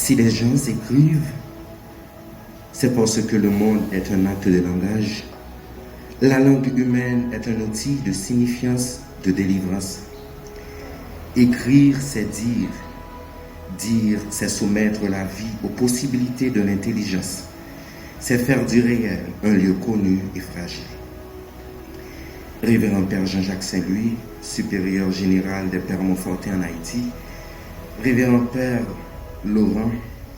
Si les gens écrivent, c'est parce que le monde est un acte de langage. La langue humaine est un outil de signifiance, de délivrance. Écrire, c'est dire. Dire, c'est soumettre la vie aux possibilités de l'intelligence. C'est faire du réel un lieu connu et fragile. Révérend Père Jean-Jacques Saint-Louis, supérieur général des Pères Montfortin en Haïti, Révérend Père Laurent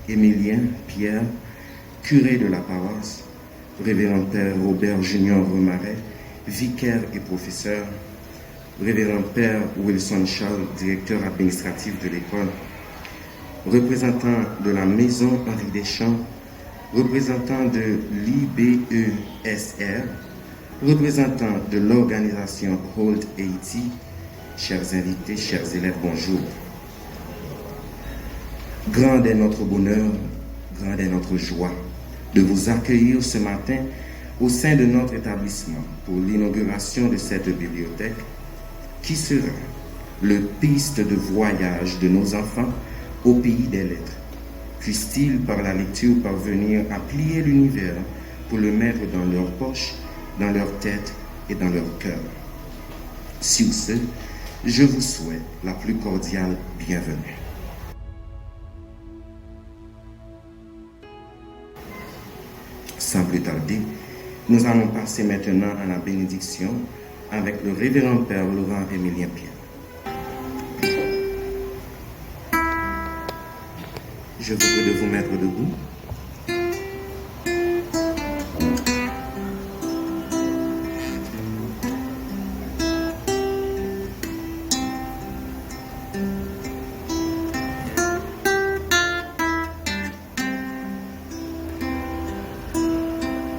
Émilien Pierre, curé de la paroisse, Révérend Père Robert Junior Remaret, vicaire et professeur, Révérend Père Wilson Charles, directeur administratif de l'école, représentant de la Maison Henri Deschamps, représentant de l'IBESR, représentant de l'organisation Hold Haiti, chers invités, chers élèves, bonjour. Grand est notre bonheur, grande est notre joie de vous accueillir ce matin au sein de notre établissement pour l'inauguration de cette bibliothèque qui sera le piste de voyage de nos enfants au pays des lettres. Puissent-ils par la lecture parvenir à plier l'univers pour le mettre dans leur poche, dans leur tête et dans leur cœur. Sur ce, je vous souhaite la plus cordiale bienvenue. Sans plus tarder, nous allons passer maintenant à la bénédiction avec le révérend Père Laurent Émilien Pierre. Je vous prie de vous mettre debout.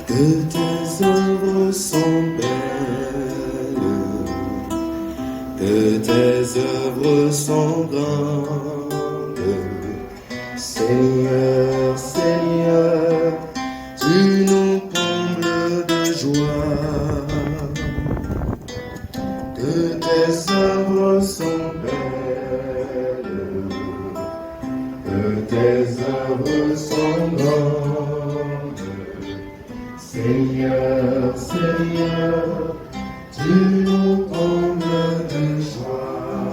Que tes œuvres sont belles, que tes œuvres sont grandes, Seigneur, Seigneur, tu nous combles de joie. Que tes œuvres sont belles, que tes œuvres sont grandes, Seigneur, Seigneur, tu nous combles de joie.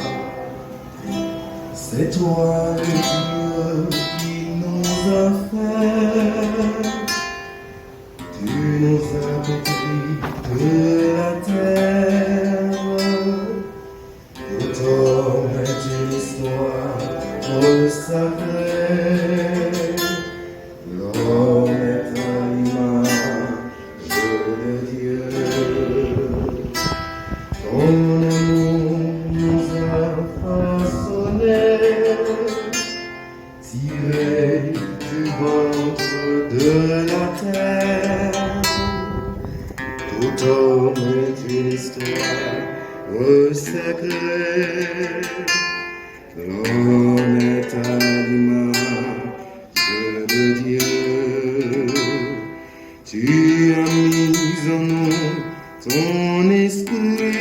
C'est toi le Dieu qui nous a fait, tu nous as pris de la terre. Autant est une histoire sacrée. L'homme est à l'image de Dieu. Ton amour nous a façonnés, tirés du ventre de la terre. Tout homme est une histoire sacrée. L'homme est à l'image de Dieu. Tu as mis en nous ton esprit.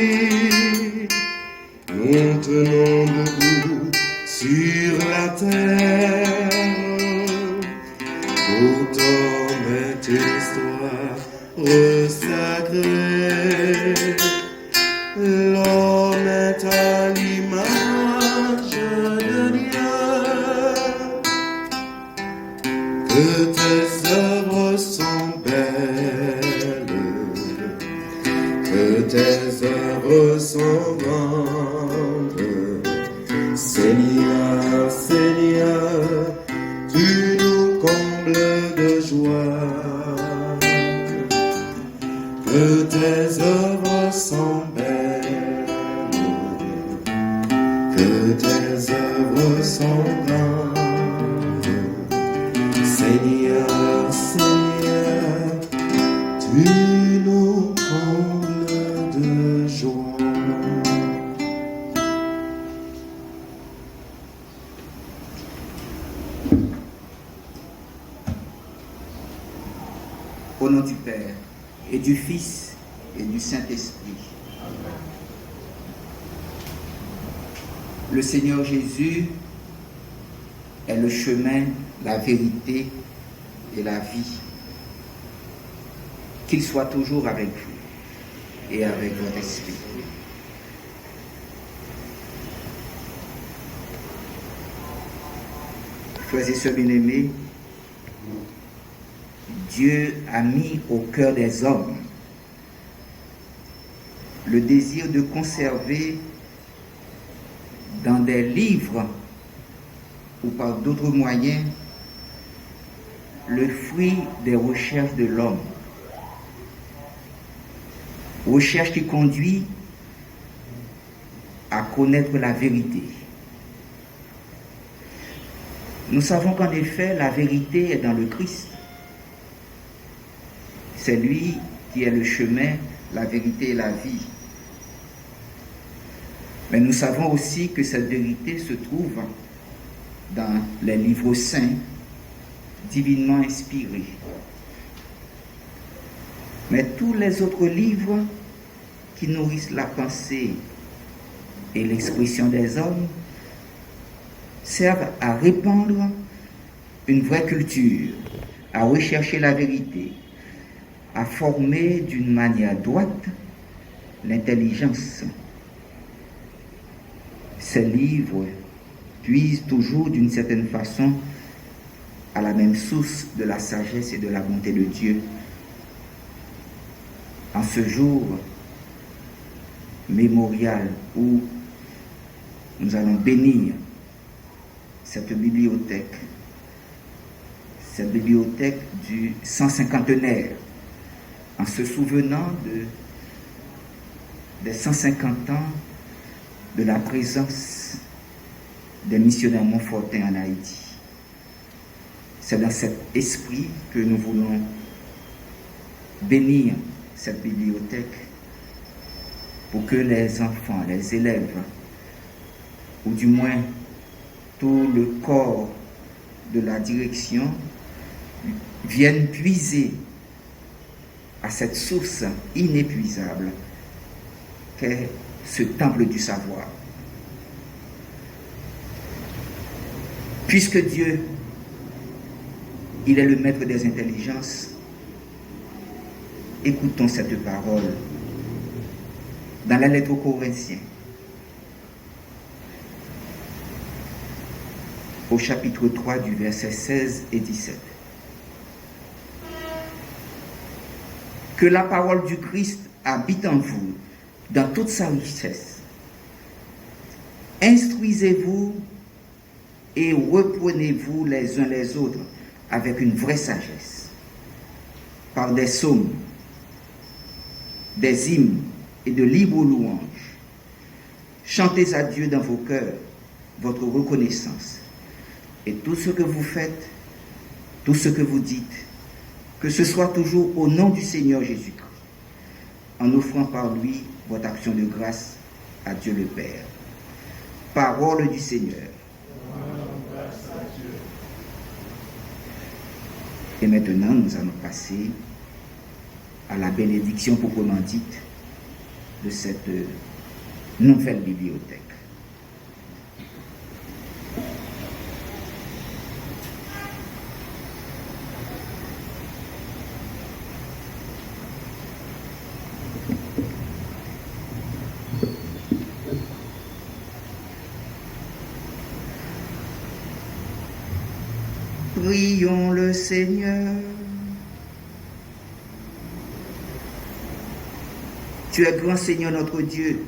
Nous tenons debout sur la terre. Tout homme est une histoire sacrée. L'homme est à l'image de Dieu. Que tes œuvres sont belles, que tes œuvres sont grandes, Seigneur, Seigneur, tu nous combles de joie. Que tes œuvres sont belles, que tes œuvres sont grandes, Seigneur, Seigneur, tu nous combles de joie. Au nom du Père, et du Fils, et du Saint-Esprit. Le Seigneur Jésus est le chemin, la vérité et la vie. Qu'il soit toujours avec vous et avec votre esprit. Frères et sœurs bien-aimés, Dieu a mis au cœur des hommes le désir de conserver dans des livres ou par d'autres moyens le fruit des recherches de l'homme. Recherche qui conduit à connaître la vérité. Nous savons qu'en effet, la vérité est dans le Christ. C'est lui qui est le chemin, la vérité et la vie. Mais nous savons aussi que cette vérité se trouve dans les livres saints, divinement inspirés. Mais tous les autres livres qui nourrissent la pensée et l'expression des hommes servent à répandre une vraie culture, à rechercher la vérité, à former d'une manière droite l'intelligence. Ces livres puisent toujours d'une certaine façon à la même source de la sagesse et de la bonté de Dieu. En ce jour mémorial où nous allons bénir cette bibliothèque du 150e, en se souvenant des 150 ans de la présence des missionnaires montfortins en Haïti. C'est dans cet esprit que nous voulons bénir cette bibliothèque pour que les enfants, les élèves, ou du moins tout le corps de la direction viennent puiser à cette source inépuisable qu'est ce temple du savoir. Puisque Dieu, il est le maître des intelligences, écoutons cette parole dans la lettre aux Corinthiens, au chapitre 3 du verset 16 et 17. Que la parole du Christ habite en vous dans toute sa richesse. Instruisez-vous et reprenez-vous les uns les autres avec une vraie sagesse, par des psaumes, des hymnes et de libres louanges. Chantez à Dieu dans vos cœurs votre reconnaissance. Et tout ce que vous faites, tout ce que vous dites, que ce soit toujours au nom du Seigneur Jésus-Christ, en offrant par lui votre action de grâce à Dieu le Père. Parole du Seigneur. Et maintenant, nous allons passer à la bénédiction proprement dite de cette nouvelle bibliothèque. Prions le Seigneur. Tu es grand Seigneur notre Dieu,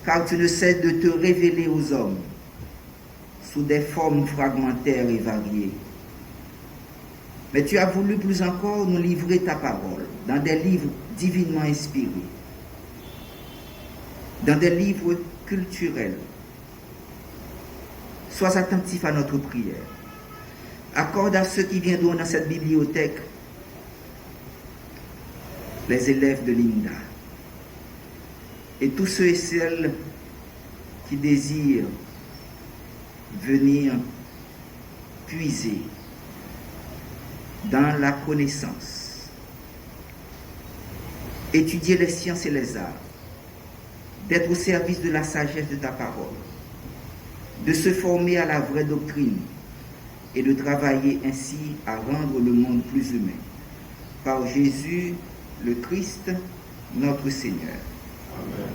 car tu ne cesses de te révéler aux hommes sous des formes fragmentaires et variées. Mais tu as voulu plus encore nous livrer ta parole dans des livres divinement inspirés, dans des livres culturels. Sois attentif à notre prière. Accorde à ceux qui viendront dans cette bibliothèque, les élèves de l'INDA, et tous ceux et celles qui désirent venir puiser dans la connaissance, étudier les sciences et les arts, d'être au service de la sagesse de ta parole, de se former à la vraie doctrine, et de travailler ainsi à rendre le monde plus humain. Par Jésus, le Christ, notre Seigneur. Amen.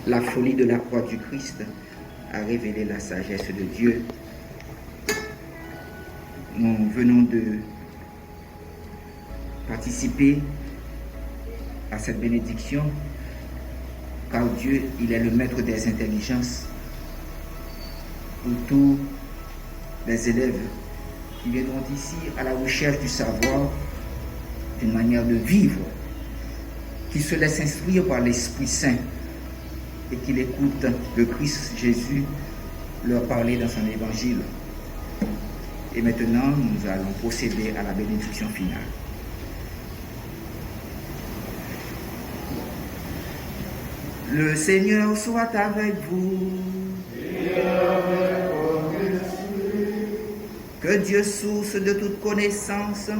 La folie de la croix du Christ a révélé la sagesse de Dieu. Nous venons de participer à cette bénédiction, car Dieu, il est le maître des intelligences pour tous les élèves qui viendront ici à la recherche du savoir, d'une manière de vivre, qui se laissent instruire par l'Esprit Saint et qu'il écoute le Christ Jésus leur parler dans son évangile. Et maintenant, nous allons procéder à la bénédiction finale. Le Seigneur soit avec vous. Et avec votre esprit. Que Dieu, source de toute connaissance,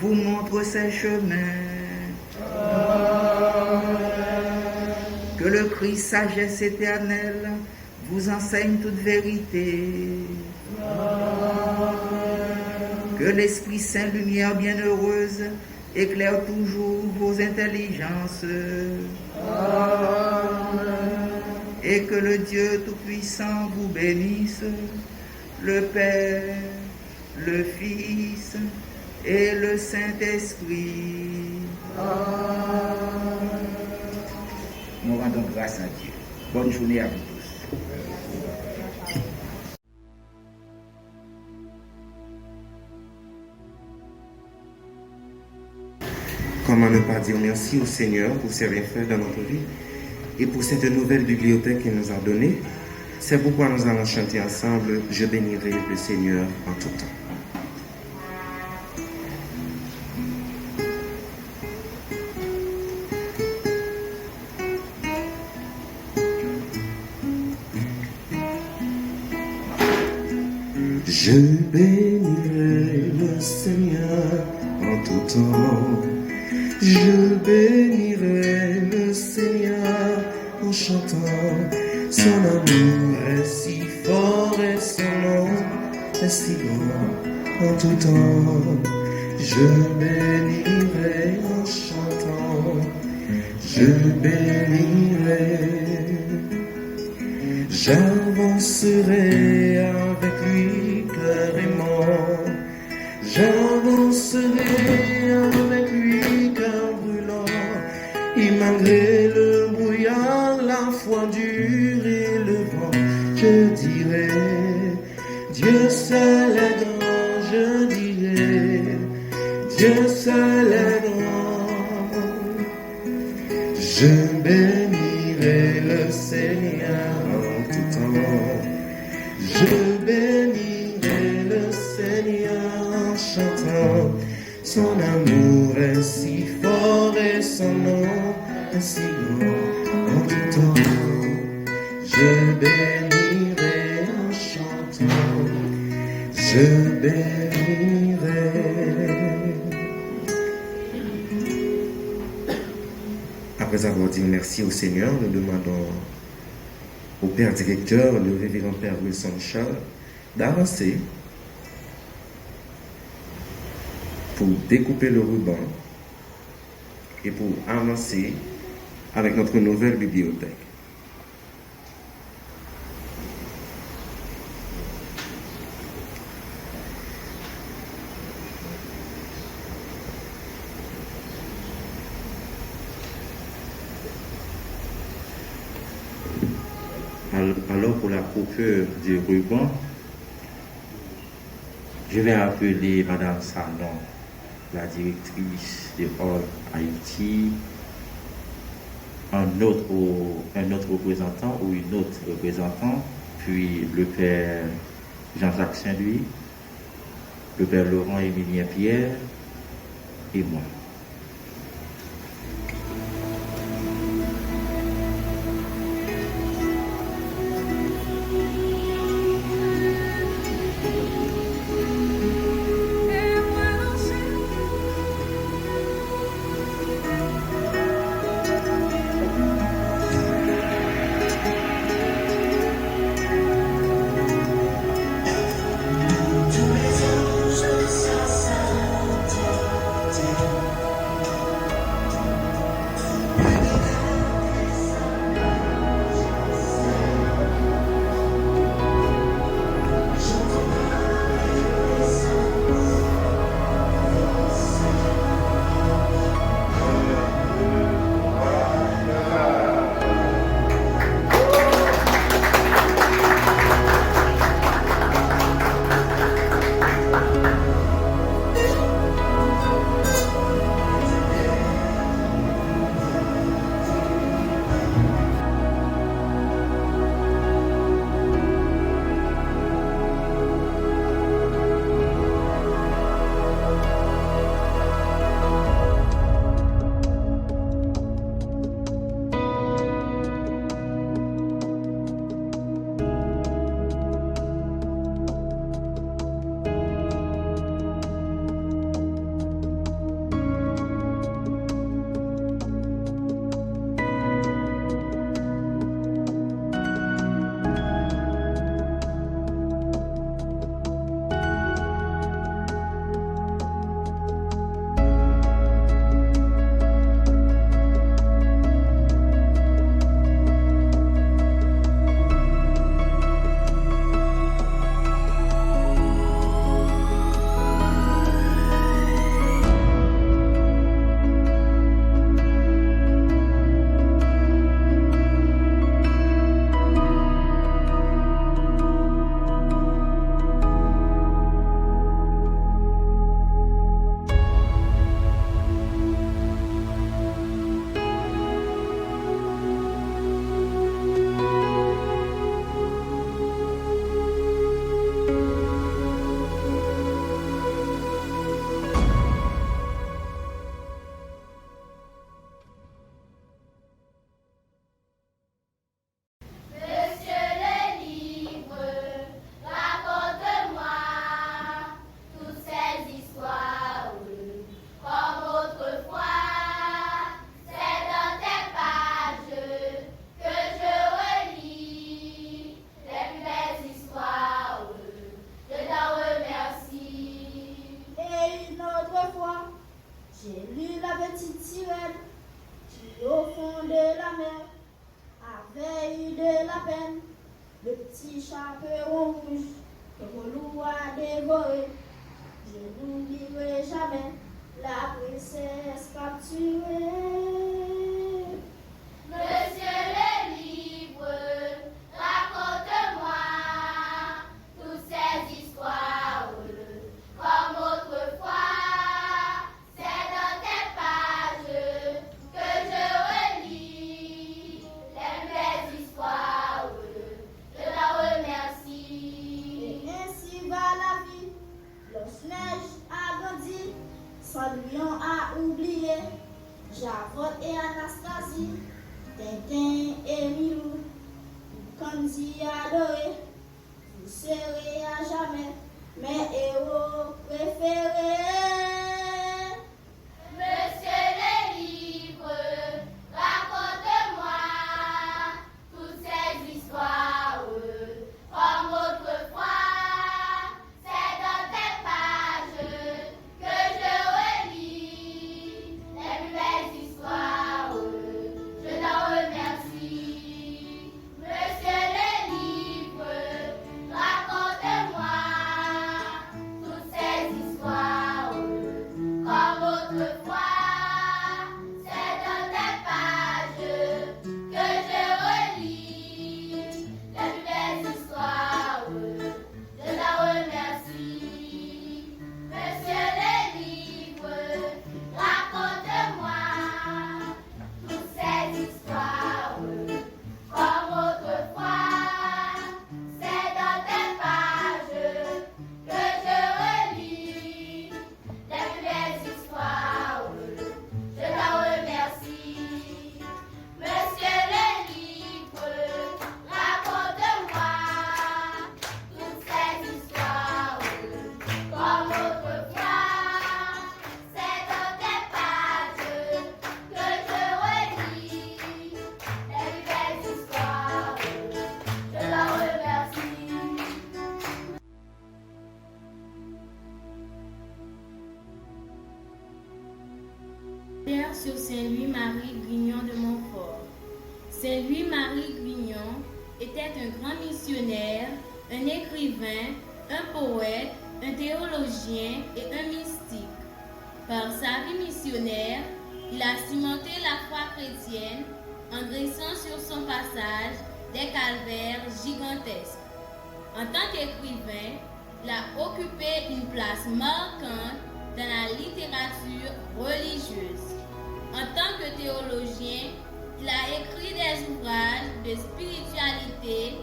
vous montre ses chemins. Que le Christ, sagesse éternelle, vous enseigne toute vérité. Que l'Esprit Saint, lumière bienheureuse, éclaire toujours vos intelligences. Et que le Dieu Tout-Puissant vous bénisse, le Père, le Fils et le Saint-Esprit. Nous rendons grâce à Dieu. Bonne journée à vous tous. Comment ne pas dire merci au Seigneur pour ses bienfaits dans notre vie et pour cette nouvelle bibliothèque qu'il nous a donnée. C'est pourquoi nous allons chanter ensemble « Je bénirai le Seigneur en tout temps ». Je bénirai le Seigneur en tout temps. Je bénirai le Seigneur en chantant. Son amour est si fort et son nom est si grand en tout temps. Je bénirai en chantant. Je bénirai. J'avancerai avec lui clairement. J'avancerai avec lui cœur brûlant. Et malgré le brouillard, la foi dure et le vent, je dirai, Dieu seul est grand, je dirai, Dieu seul est grand. Je bénirai le Seigneur en tout temps. Je bénirai le Seigneur en chantant. Son amour est si fort et son nom est si grand en tout temps. Je bénirai en chantant, je bénirai. Après avoir dit merci au Seigneur, nous demandons au Père directeur, le révérend Père Wilson Charles, d'avancer pour découper le ruban et pour avancer avec notre nouvelle bibliothèque. Alors pour la coupure du ruban, je vais appeler Madame Sanon, la directrice de Hall Haïti, un autre représentant ou une autre représentante, puis le Père Jean-Jacques Saint-Louis, le Père Laurent-Émilien Pierre et moi. Blanche a grandi, Saint-Louis a oublié, Javotte et sur Saint-Louis-Marie Grignon de Montfort. Saint-Louis-Marie Grignon était un grand missionnaire, un écrivain, un poète, un théologien et un mystique. Par sa vie missionnaire, il a cimenté la foi chrétienne en dressant sur son passage des calvaires gigantesques. En tant qu'écrivain, il a occupé une place marquante dans la littérature religieuse. En tant que théologien, il a écrit des ouvrages de spiritualité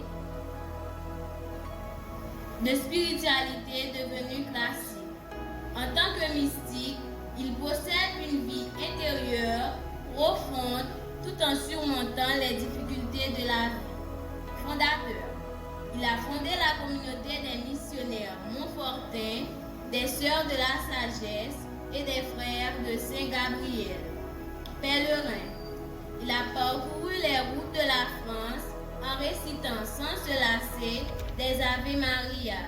devenus classiques. En tant que mystique, il possède une vie intérieure profonde tout en surmontant les difficultés de la vie. Fondateur, il a fondé la communauté des missionnaires montfortins, des Sœurs de la Sagesse et des Frères de Saint-Gabriel. Pèlerin, il a parcouru les routes de la France en récitant sans se lasser des Ave Maria.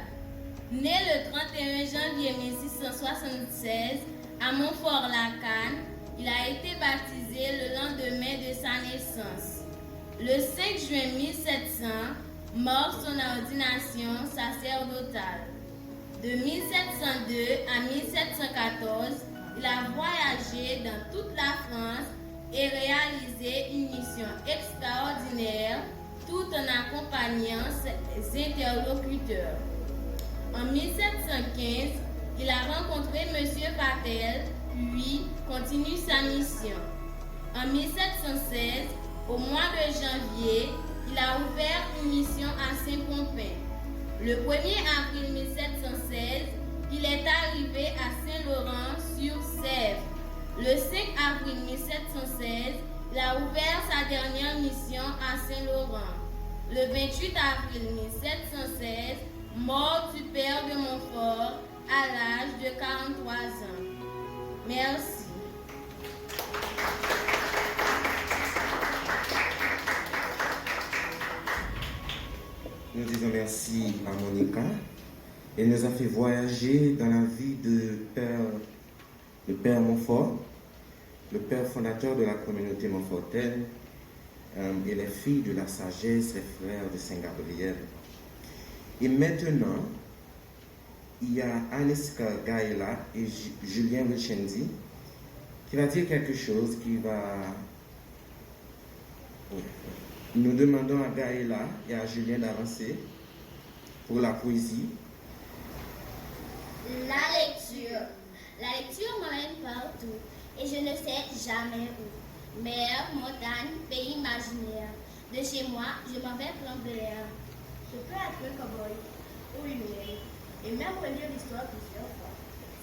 Né le 31 janvier 1676 à Montfort-la-Canne, il a été baptisé le lendemain de sa naissance. Le 5 juin 1700, mort son ordination sacerdotale. De 1702 à 1714, il a voyagé dans toute la France et réalisé une mission extraordinaire tout en accompagnant ses interlocuteurs. En 1715, il a rencontré M. Patel, puis continue sa mission. En 1716, au mois de janvier, il a ouvert une mission à Saint-Pompin. Le 1er avril 1716, il est arrivé à Saint-Laurent-sur-Sèvre. Le 5 avril 1716, il a ouvert sa dernière mission à Saint-Laurent. Le 28 avril 1716, mort du père de Montfort à l'âge de 43 ans. Merci. Nous disons merci à Monica. Elle nous a fait voyager dans la vie de Père Montfort, le père fondateur de la communauté montfortaine et les filles de la sagesse, les frères de Saint-Gabriel. Et maintenant, il y a Aniska Gaëla et Julien Wilchendi qui va dire quelque chose qui va... Nous demandons à Gaëla et à Julien d'avancer pour la poésie. La lecture. La lecture m'emmène partout et je ne sais jamais où. Mer, montagne, pays imaginaire. De chez moi, je m'en vais prendre l'air. Je peux être un cow-boy ou une humaine et même relire l'histoire plusieurs fois.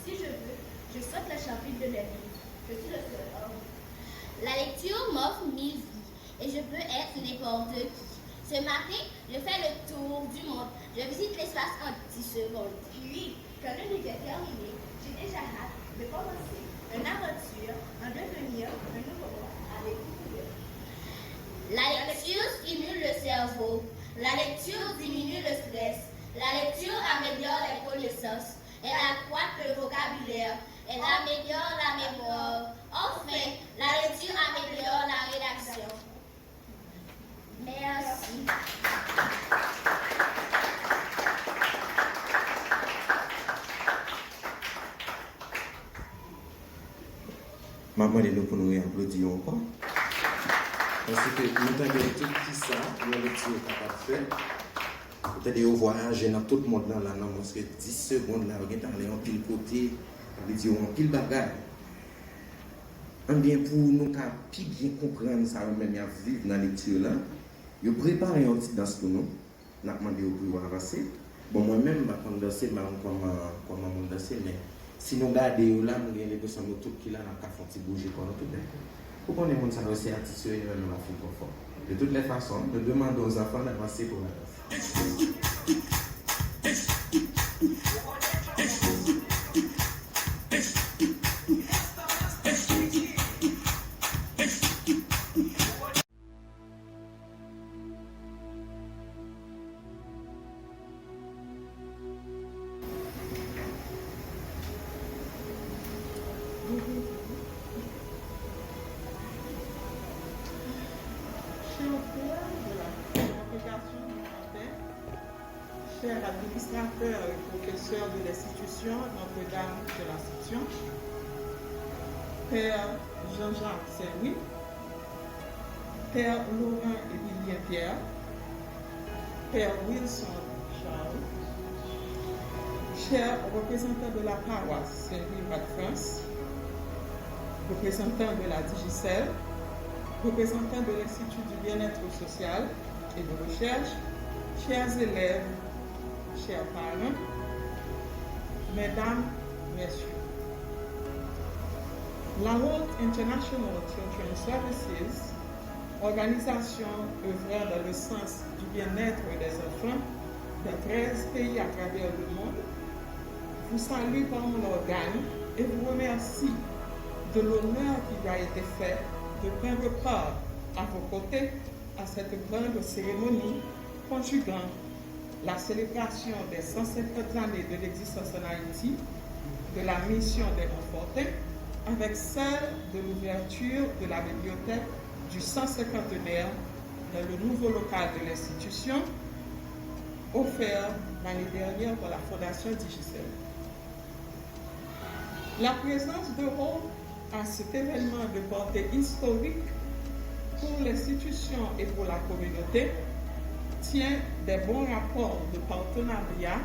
Si je veux, je saute le chapitre de la vie. Je suis le seul homme. La lecture m'offre 1000 vies et je peux être n'importe qui. Ce matin, je fais le tour du monde. Je visite l'espace en 10 secondes. Puis, quand le livre est terminé, j'ai déjà hâte de commencer une aventure, en devenir un nouveau roi avec vous. La lecture stimule le cerveau. La lecture diminue le stress. La lecture améliore les connaissances. Elle accroît le vocabulaire. Elle améliore la mémoire. Enfin, la lecture améliore la rédaction. Merci. Maman est là pour nous applaudir encore. Parce que nous avons tout ça, nous avons tout capable de faire. Peut-être au voyage, dans tout le monde dans la langue, parce que 10 secondes là, on est allé en pile côté, on dit en pile bagarre. Bien pour nous plus bien comprendre ça, même à vivre dans la lecture là, je prépare un petit danse pour nous. Nous avons demandé au pouvoir avancer. Bon, moi-même, je vais danser, comment danser, mais si nous regardons là, nous avons l'impression que tout qui là, nous avons fait bouger pour nous tout d'un coup. Pourquoi on est monde ça doit aussi attitude dans la fin confort. De toutes les façons, nous demandons aux enfants d'avancer pour la danse. chers administrateurs et professeurs de l'institution Notre-Dame de l'Assomption, Père Jean-Jacques Saint-Louis, Père Laurent Émilien Pierre, Père Wilson Charles, chers représentants de la paroisse Saint-Louis-Val-France, représentants de la Digicel, représentants de l'Institut du bien-être social et de recherche, chers élèves, chers parents, mesdames, messieurs. La World International Children's Services, organisation œuvrant dans le sens du bien-être des enfants dans 13 pays à travers le monde, vous salue par mon organe et vous remercie de l'honneur qui lui a été fait de prendre part à vos côtés à cette grande cérémonie conjuguant la célébration des 150 années de l'existence en Haïti, de la mission des Confortés, avec celle de l'ouverture de la bibliothèque du 150e dans le nouveau local de l'institution, offert l'année dernière par la Fondation Digicel. La présence de Holt à cet événement de portée historique pour l'institution et pour la communauté tient des bons rapports de partenariat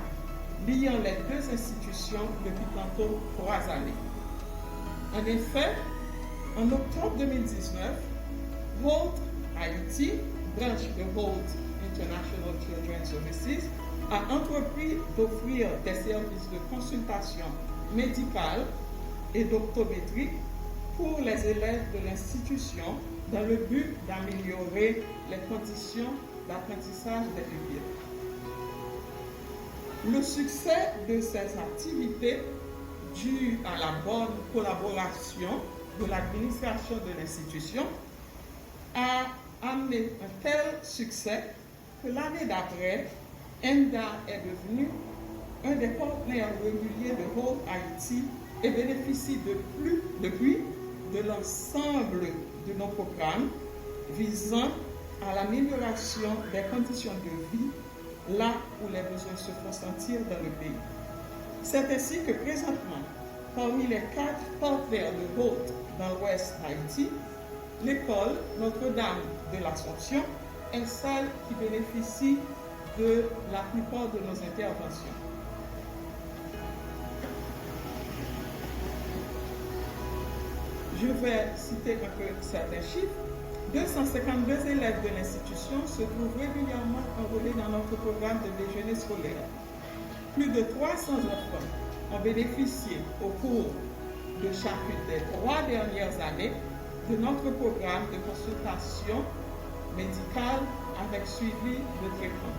liant les deux institutions depuis tantôt 3 années. En effet, en octobre 2019, Holt Haïti, branche de Holt International Children's Services, a entrepris d'offrir des services de consultation médicale et d'optométrie pour les élèves de l'institution dans le but d'améliorer les conditions d'apprentissage des pupilles. Le succès de ces activités, dû à la bonne collaboration de l'administration de l'institution, a amené un tel succès que l'année d'après, ENDA est devenu un des partenaires réguliers de Holt Haïti et bénéficie depuis de l'ensemble de nos programmes visant à l'amélioration des conditions de vie là où les besoins se font sentir dans le pays. C'est ainsi que présentement, parmi les 4 partenaires de Holt dans l'Ouest Haïti, l'école Notre-Dame de l'Assomption est celle qui bénéficie de la plupart de nos interventions. Je vais citer un peu certains chiffres. 252 élèves de l'institution se trouvent régulièrement enrôlés dans notre programme de déjeuner scolaire. Plus de 300 enfants ont bénéficié au cours de chacune des 3 dernières années de notre programme de consultation médicale avec suivi de traitement.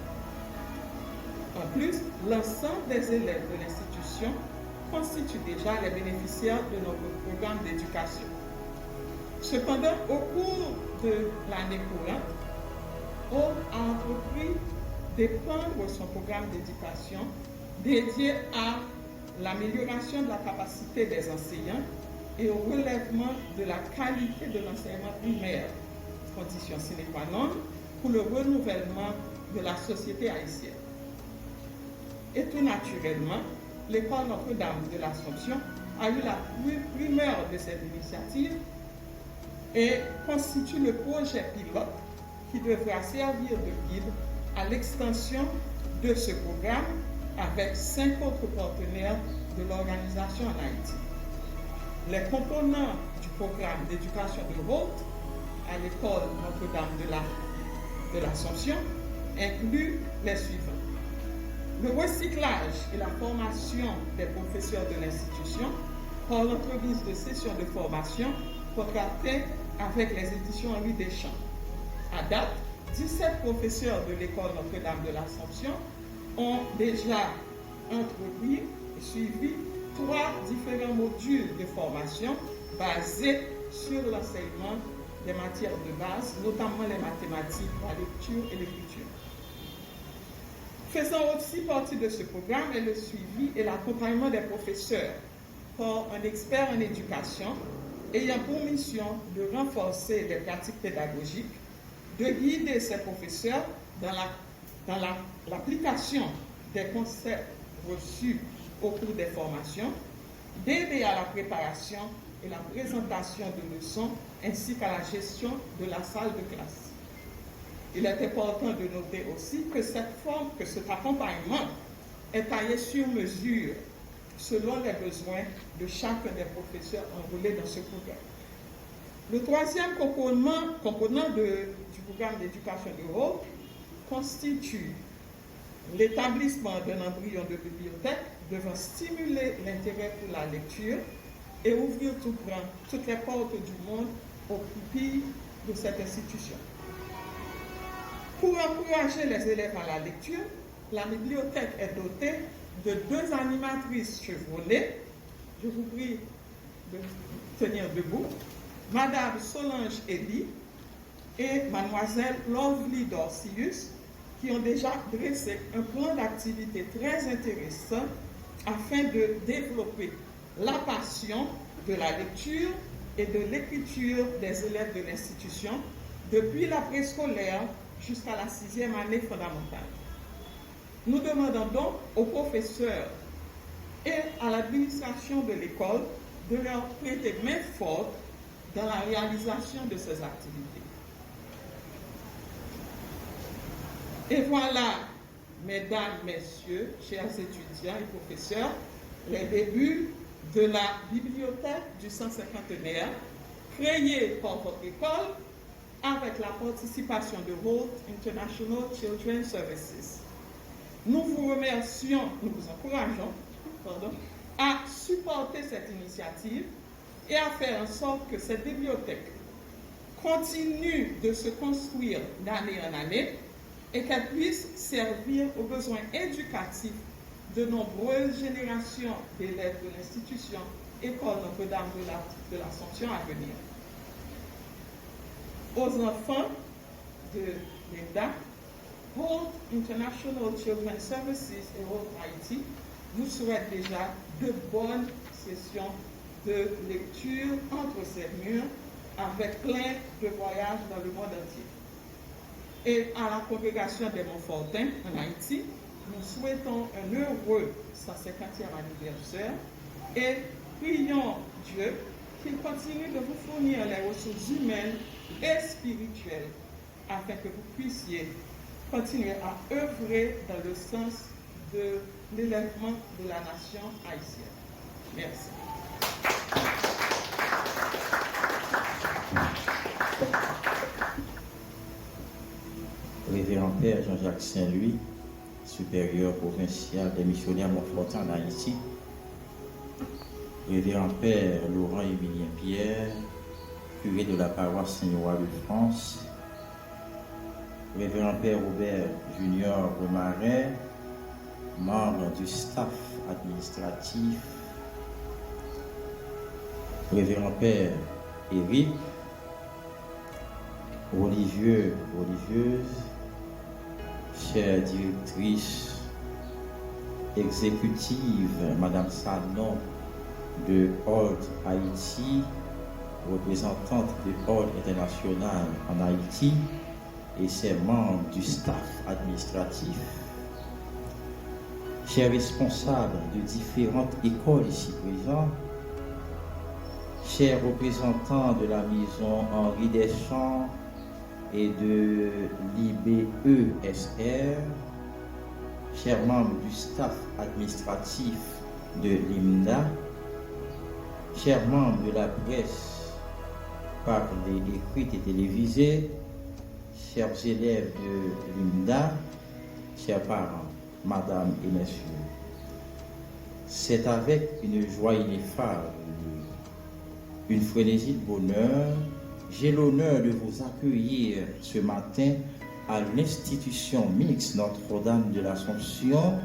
En plus, l'ensemble des élèves de l'institution constituent déjà les bénéficiaires de notre programme d'éducation. Cependant, au cours de l'année courante, on a entrepris d'étendre son programme d'éducation dédié à l'amélioration de la capacité des enseignants et au relèvement de la qualité de l'enseignement primaire, condition sine qua non pour le renouvellement de la société haïtienne. Et tout naturellement, l'école Notre-Dame de l'Assomption a eu la primeur de cette initiative et constitue le projet pilote qui devra servir de guide à l'extension de ce programme avec 5 autres partenaires de l'organisation en Haïti. Les composants du programme d'éducation de Holt à l'école Notre-Dame de l'Assomption incluent les suivants. Le recyclage et la formation des professeurs de l'institution par l'entremise de sessions de formation contractées avec les éditions Henri Deschamps. À date, 17 professeurs de l'école Notre-Dame de l'Assomption ont déjà entrepris et suivi 3 différents modules de formation basés sur l'enseignement des matières de base, notamment les mathématiques, la lecture et l'écriture. Faisant aussi partie de ce programme est le suivi et l'accompagnement des professeurs par un expert en éducation ayant pour mission de renforcer les pratiques pédagogiques, de guider ces professeurs dans l'application des concepts reçus au cours des formations, d'aider à la préparation et la présentation de leçons ainsi qu'à la gestion de la salle de classe. Il est important de noter aussi que cet accompagnement est taillé sur mesure selon les besoins de chacun des professeurs enrôlés dans ce programme. Le troisième component du programme d'éducation de Holt constitue l'établissement d'un embryon de bibliothèque devant stimuler l'intérêt pour la lecture et ouvrir toutes les portes du monde aux pupilles de cette institution. Pour encourager les élèves à la lecture, la bibliothèque est dotée de 2 animatrices chevronnées. Je vous prie de tenir debout. Madame Solange Eddy et Mademoiselle Lovely Dorcius, qui ont déjà dressé un plan d'activité très intéressant afin de développer la passion de la lecture et de l'écriture des élèves de l'institution depuis la préscolaire jusqu'à la 6e année fondamentale. Nous demandons donc aux professeurs et à l'administration de l'école de leur prêter main forte dans la réalisation de ces activités. Et voilà, mesdames, messieurs, chers étudiants et professeurs, les débuts de la bibliothèque du 150e, créée par votre école avec la participation de Holt International Children's Services. Nous vous remercions, nous vous encourageons à supporter cette initiative et à faire en sorte que cette bibliothèque continue de se construire d'année en année et qu'elle puisse servir aux besoins éducatifs de nombreuses générations d'élèves de l'institution École Notre-Dame de l'Assomption à venir. Aux enfants de l'ENDA, Holt International Children's Services et Holt Haïti vous souhaitent déjà de bonnes sessions de lecture entre ces murs avec plein de voyages dans le monde entier. Et à la congrégation des Montfortins en Haïti, nous souhaitons un heureux 150e anniversaire et prions Dieu qu'il continue de vous fournir les ressources humaines et spirituelles afin que vous puissiez continuer à œuvrer dans le sens de l'élèvement de la nation haïtienne. Merci. Révérend Père Jean-Jacques Saint-Louis, supérieur provincial des missionnaires Montfortins en Haïti, Révérend Père Laurent-Émilien Pierre, curé de la paroisse Saint-Noir de France, Révérend Père Robert Junior Remaret, membre du staff administratif, Révérend Père Éric, religieux, religieuses, chère directrice exécutive, Madame Sanon de Holt Haïti, représentante de Holt International en Haïti et ses membres du staff administratif, chers responsables de différentes écoles ici présents, chers représentants de la maison Henri Deschamps et de l'IBESR, chers membres du staff administratif de l'IMNA, chers membres de la presse parlée, écrite et télévisée, chers élèves de l'IMNA, chers parents, Madame et Messieurs, c'est avec une joie ineffable, une frénésie de bonheur, j'ai l'honneur de vous accueillir ce matin à l'institution mixte Notre-Dame de l'Assomption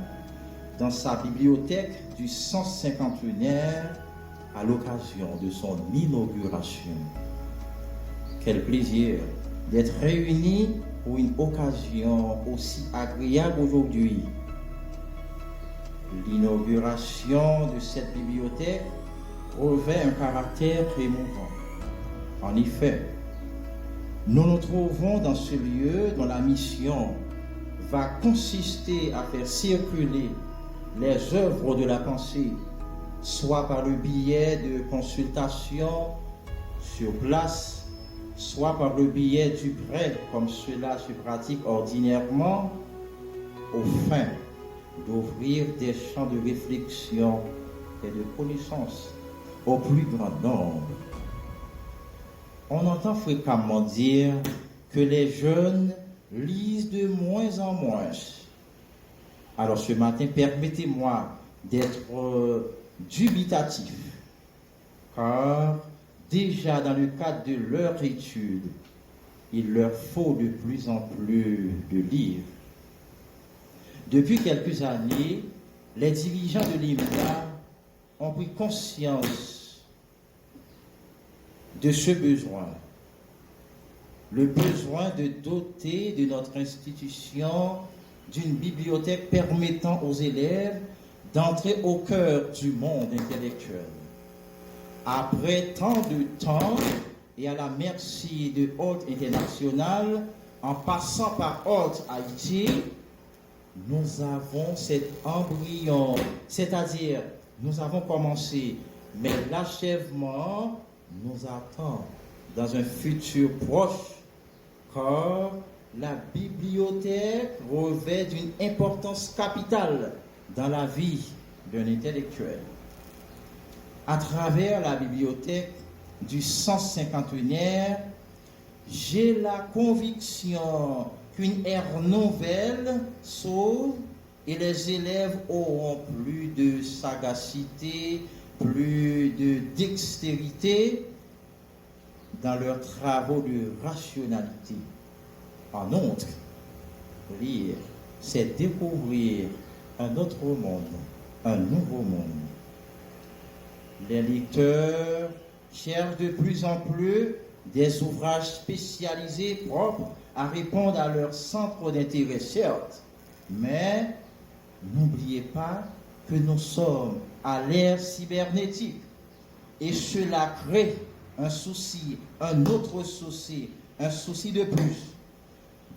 dans sa bibliothèque du 151e à l'occasion de son inauguration. Quel plaisir d'être réunis pour une occasion aussi agréable aujourd'hui. L'inauguration de cette bibliothèque revêt un caractère émouvant. En effet, nous nous trouvons dans ce lieu dont la mission va consister à faire circuler les œuvres de la pensée, soit par le biais de consultations sur place, soit par le biais du prêt, comme cela se pratique ordinairement, au fin d'ouvrir des champs de réflexion et de connaissance au plus grand nombre. On entend fréquemment dire que les jeunes lisent de moins en moins. Alors ce matin, permettez-moi d'être dubitatif, car déjà dans le cadre de leur étude, il leur faut de plus en plus de livres. Depuis quelques années, les dirigeants de l'IMDA ont pris conscience de ce besoin. Le besoin de doter de notre institution d'une bibliothèque permettant aux élèves d'entrer au cœur du monde intellectuel. Après tant de temps et à la merci de Haute International, en passant par Haute Haïti, nous avons cet embryon, c'est-à-dire nous avons commencé, mais l'achèvement nous attend dans un futur proche, car la bibliothèque revêt d'une importance capitale dans la vie d'un intellectuel. À travers la bibliothèque du 151e, j'ai la conviction qu'une ère nouvelle s'ouvre et les élèves auront plus de sagacité, plus de dextérité dans leurs travaux de rationalité. En outre, lire, c'est découvrir un autre monde, un nouveau monde. Les lecteurs cherchent de plus en plus des ouvrages spécialisés propres à répondre à leur centre d'intérêt, certes, mais n'oubliez pas que nous sommes à l'ère cybernétique et cela crée un souci, un autre souci, un souci de plus,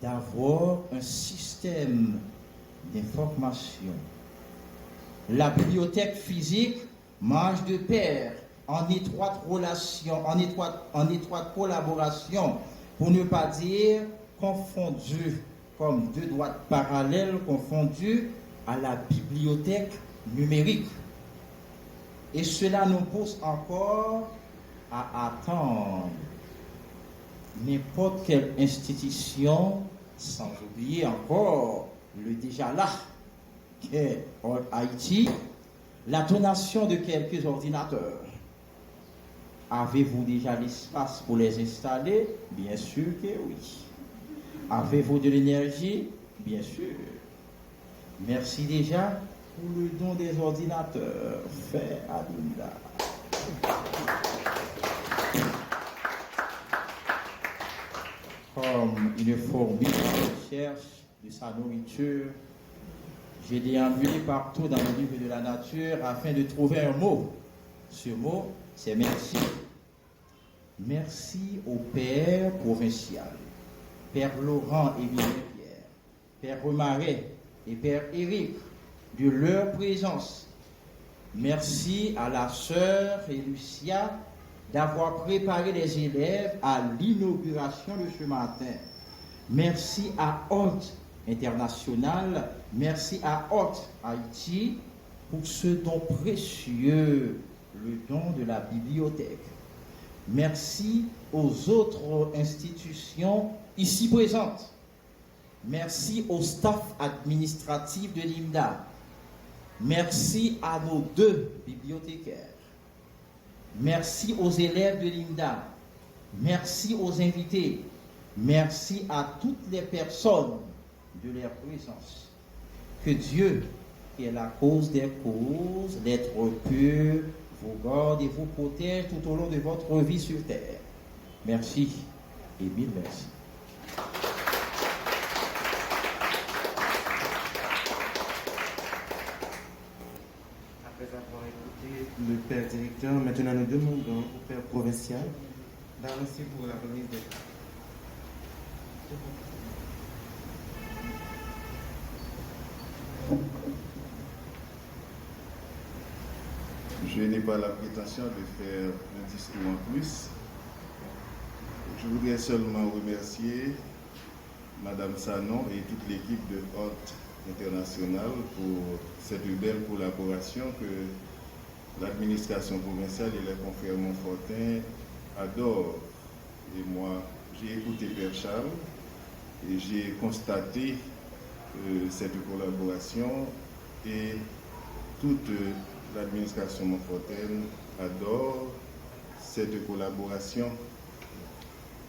d'avoir un système d'information. La bibliothèque physique marche de pair, en étroite relation, en étroite collaboration, pour ne pas dire confondu, comme deux droites parallèles confondues à la bibliothèque numérique. Et cela nous pousse encore à attendre n'importe quelle institution, sans oublier encore le déjà là, qu'est Haïti, la donation de quelques ordinateurs. Avez-vous déjà l'espace pour les installer? Bien sûr que oui. Avez-vous de l'énergie? Bien sûr. Merci déjà pour le don des ordinateurs fait à l'IMDA. Comme une fourmi en recherche de sa nourriture, j'ai déambulé partout dans le livre de la nature afin de trouver un mot. Ce mot, c'est merci. Merci au Père provincial, Père Laurent et Pierre, Père Remaret et Père Éric, de leur présence. Merci à la sœur et Lucia d'avoir préparé les élèves à l'inauguration de ce matin. Merci à Haute International, merci à Haute Haïti pour ce don précieux, le don de la bibliothèque. Merci aux autres institutions ici présentes. Merci au staff administratif de l'IMDA. Merci à nos 2 bibliothécaires. Merci aux élèves de l'IMDA. Merci aux invités. Merci à toutes les personnes de leur présence. Que Dieu, qui est la cause des causes, l'être pur, vous garde et vous protège tout au long de votre vie sur terre. Merci et mille merci. Après avoir écouté le Père directeur, maintenant nous demandons au Père provincial d'avancer pour la remise des cartes. Je n'ai pas la prétention de faire un discours en plus. Je voudrais seulement remercier Madame Sanon et toute l'équipe de Holt International pour cette belle collaboration que l'administration provinciale et les confrères Montfortin adorent. Et moi, j'ai écouté Père Charles et j'ai constaté cette collaboration et toute l'administration Montfortaine adore cette collaboration.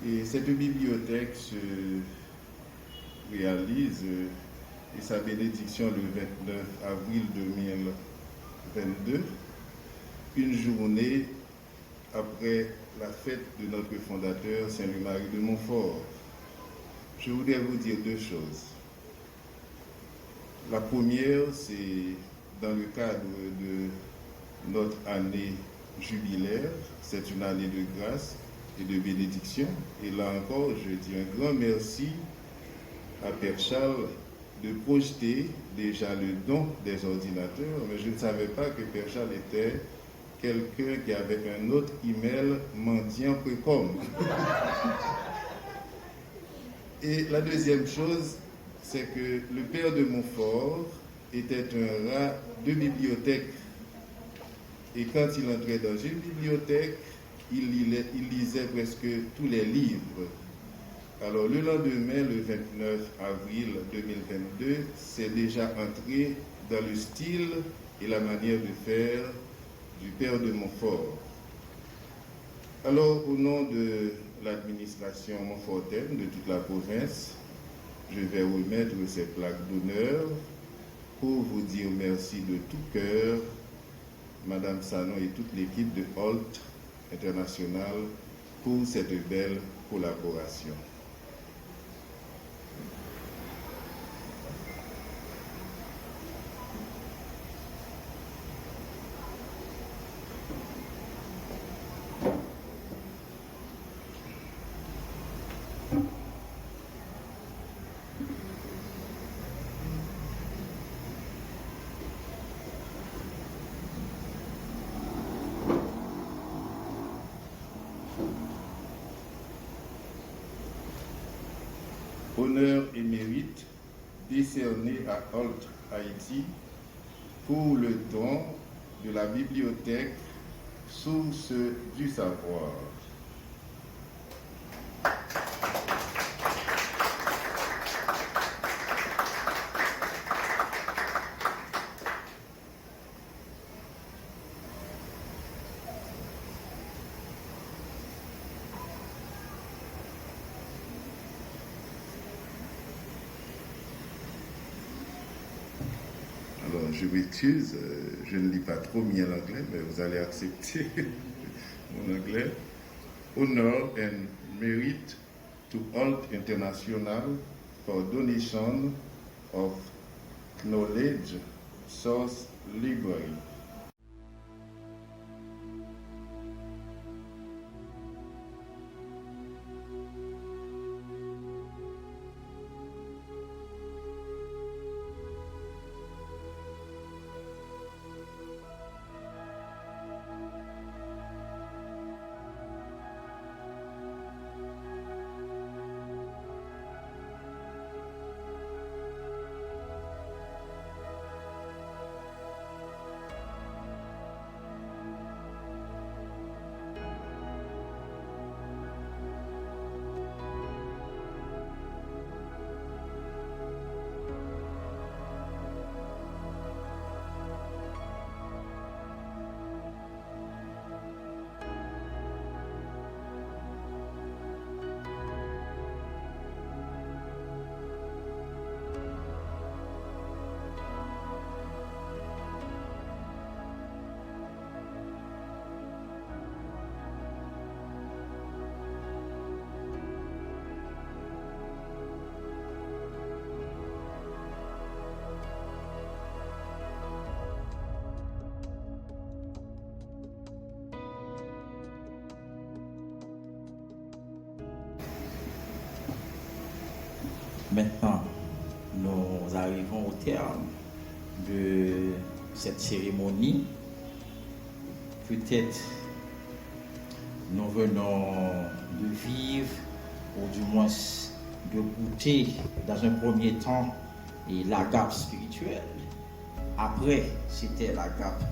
Et cette bibliothèque se réalise et sa bénédiction le 29 avril 2022, une journée après la fête de notre fondateur Saint-Louis-Marie de Montfort. Je voudrais vous dire deux choses. La première, c'est dans le cadre de notre année jubilaire, c'est une année de grâce et de bénédiction. Et là encore, je dis un grand merci à Père Charles de projeter déjà le don des ordinateurs, mais je ne savais pas que Père Charles était quelqu'un qui avait un autre email mendiant précom. Et la deuxième chose, c'est que le père de Montfort était un rat de bibliothèque. Et quand il entrait dans une bibliothèque, il lisait presque tous les livres. Alors le lendemain, le 29 avril 2022, c'est déjà entré dans le style et la manière de faire du père de Montfort. Alors au nom de l'administration montfortaine de toute la province, je vais remettre ces plaques d'honneur pour vous dire merci de tout cœur, Madame Sanon et toute l'équipe de Holt International pour cette belle collaboration. Honneur et mérite décerné à Holt Haïti pour le don de la bibliothèque Source du savoir. Alors, je m'excuse, je ne lis pas trop bien l'anglais, mais vous allez accepter mon anglais. Honor and merit to Holt International for donation of knowledge source library. Maintenant, nous arrivons au terme de cette cérémonie peut-être nous venons de vivre, ou du moins de goûter dans un premier temps et l'agape spirituelle. Après, c'était l'agape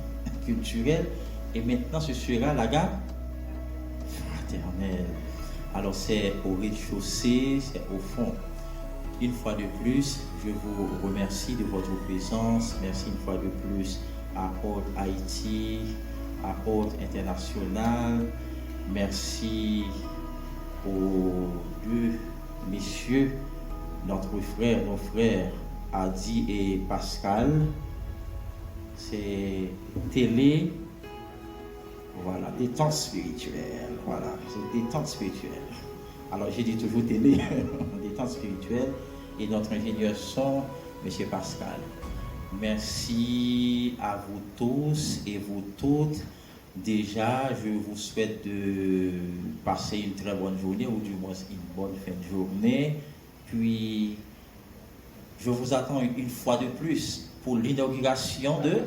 culturelle, et maintenant ce sera l'agape fraternelle. Alors c'est au rez-de-chaussée, c'est au fond. Une fois de plus, je vous remercie de votre présence. Merci une fois de plus à Haute Haïti, à Haute International. Merci aux deux messieurs, nos frères Adi et Pascal. C'est télé, voilà, détente spirituelle. Voilà, c'est détente spirituelle. Alors j'ai dit toujours télé, détente spirituelle. Et notre ingénieur son, M. Pascal. Merci à vous tous et vous toutes. Déjà, je vous souhaite de passer une très bonne journée, ou du moins une bonne fin de journée. Puis, je vous attends une fois de plus pour l'inauguration de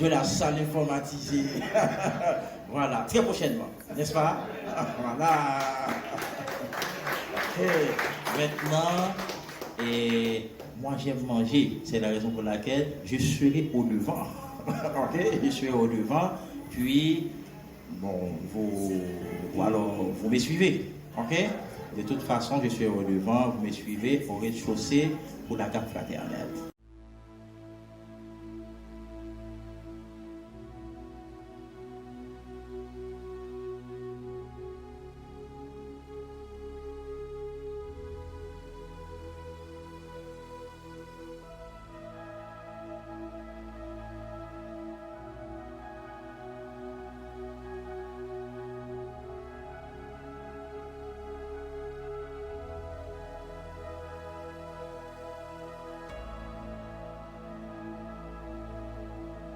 la salle informatisée. Voilà, très prochainement, n'est-ce pas? Voilà. Et maintenant, moi j'aime manger, c'est la raison pour laquelle je serai au devant. Ok, je serai au devant, puis bon, vous me suivez, ok? De toute façon, je suis au devant, vous me suivez au rez-de-chaussée pour la gamme fraternelle.